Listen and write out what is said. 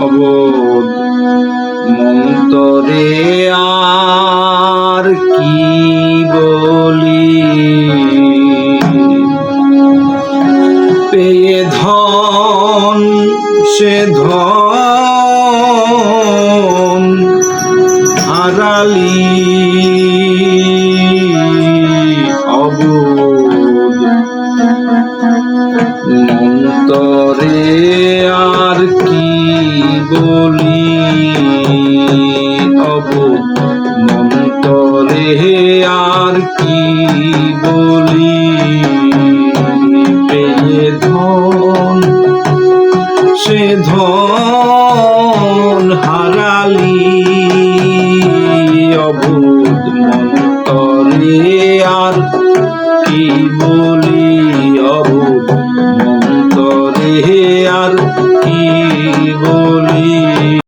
অবোধ মন্তরে আর কি বলি, পেয়ে ধন সে ধন হারালি অবোধ মন্তরে আর কি বলি, অবোধ মন্তরে আর কি বলি, পেয়ে ধন সে ধন হারালি অবোধ মন্তরে আর কি বলি, অবোধ মন্তরে আর কি বলি।